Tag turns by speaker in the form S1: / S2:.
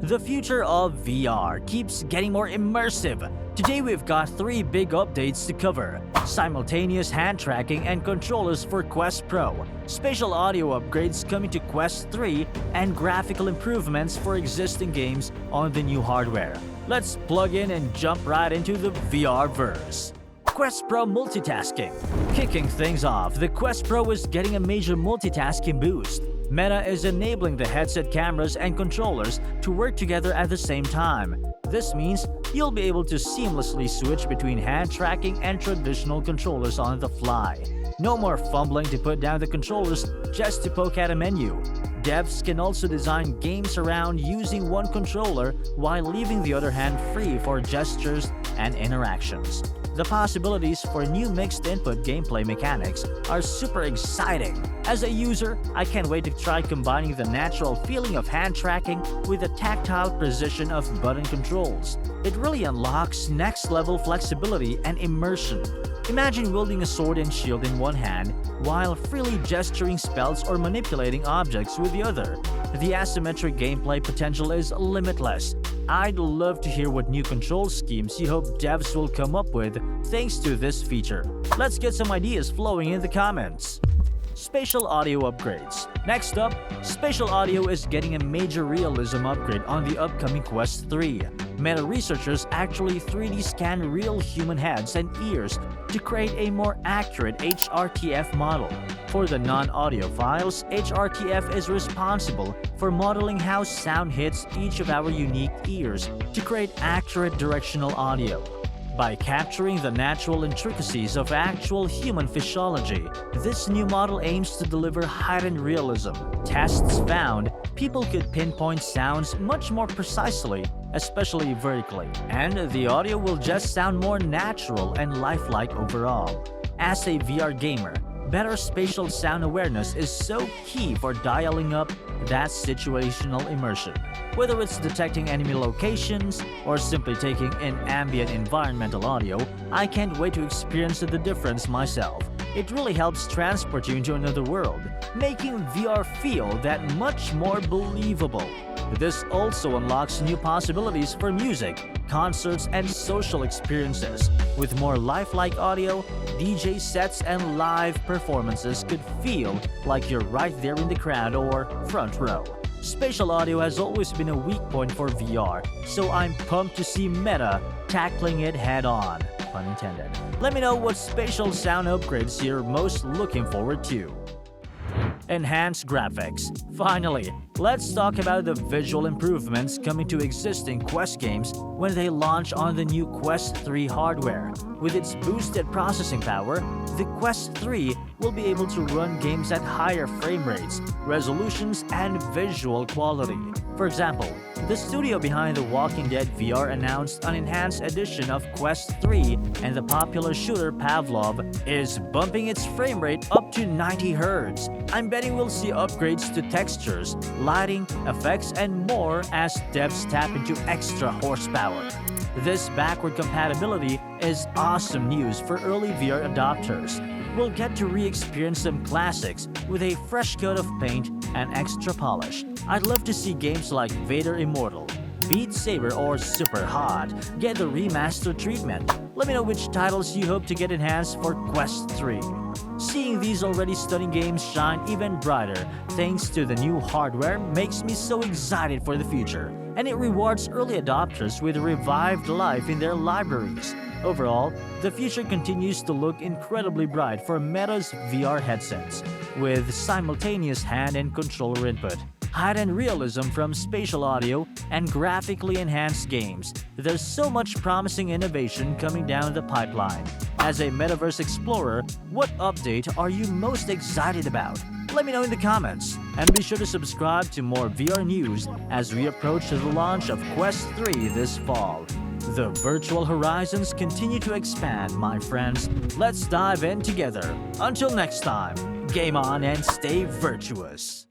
S1: The future of VR keeps getting more immersive. Today we've got 3 big updates to cover: simultaneous hand tracking and controllers for Quest Pro, spatial audio upgrades coming to Quest 3, and graphical improvements for existing games on the new hardware. Let's plug in and jump right into the VR-verse. Quest Pro Multitasking. Kicking things off, the Quest Pro is getting a major multitasking boost. Meta is enabling the headset cameras and controllers to work together at the same time. This means you'll be able to seamlessly switch between hand tracking and traditional controllers on the fly. No more fumbling to put down the controllers just to poke at a menu. Devs can also design games around using one controller while leaving the other hand free for gestures and interactions. The possibilities for new mixed input gameplay mechanics are super exciting. As a user, I can't wait to try combining the natural feeling of hand tracking with the tactile precision of button controls. It really unlocks next-level flexibility and immersion. Imagine wielding a sword and shield in one hand while freely gesturing spells or manipulating objects with the other. The asymmetric gameplay potential is limitless. I'd love to hear what new control schemes you hope devs will come up with thanks to this feature. Let's get some ideas flowing in the comments. Spatial audio upgrades. Next up, spatial audio is getting a major realism upgrade on the upcoming Quest 3. Meta researchers actually 3D scan real human heads and ears to create a more accurate HRTF model. For the non-audio files, HRTF is responsible for modeling how sound hits each of our unique ears to create accurate directional audio. By capturing the natural intricacies of actual human physiology, this new model aims to deliver heightened realism. Tests found people could pinpoint sounds much more precisely, especially vertically, and the audio will just sound more natural and lifelike overall. As a VR gamer, better spatial sound awareness is so key for dialing up that situational immersion. Whether it's detecting enemy locations or simply taking in ambient environmental audio, I can't wait to experience the difference myself. It really helps transport you into another world, making VR feel that much more believable. This also unlocks new possibilities for music, concerts, and social experiences. With more lifelike audio, DJ sets and live performances could feel like you're right there in the crowd or front row. Spatial audio has always been a weak point for VR, so I'm pumped to see Meta tackling it head-on. Pun intended. Let me know what spatial sound upgrades you're most looking forward to. Enhanced graphics. Finally, let's talk about the visual improvements coming to existing Quest games when they launch on the new Quest 3 hardware. With its boosted processing power, the Quest 3 will be able to run games at higher frame rates, resolutions, and visual quality. For example, the studio behind The Walking Dead VR announced an enhanced edition of Quest 3, and the popular shooter Pavlov is bumping its frame rate up to 90 Hz. I'm betting we'll see upgrades to textures, lighting, effects, and more as devs tap into extra horsepower. This backward compatibility is awesome news for early VR adopters. We'll get to re-experience some classics with a fresh coat of paint and extra polish. I'd love to see games like Vader Immortal, Beat Saber, or Super Hot get the remastered treatment. Let me know which titles you hope to get enhanced for Quest 3. Seeing these already stunning games shine even brighter thanks to the new hardware makes me so excited for the future, and it rewards early adopters with revived life in their libraries. Overall, the future continues to look incredibly bright for Meta's VR headsets, with simultaneous hand and controller input, heightened realism from spatial audio, and graphically enhanced games. There's so much promising innovation coming down the pipeline. As a metaverse explorer, what update are you most excited about? Let me know in the comments, and be sure to subscribe to more VR news as we approach the launch of Quest 3 this fall. The virtual horizons continue to expand, my friends. Let's dive in together. Until next time, game on and stay virtuous.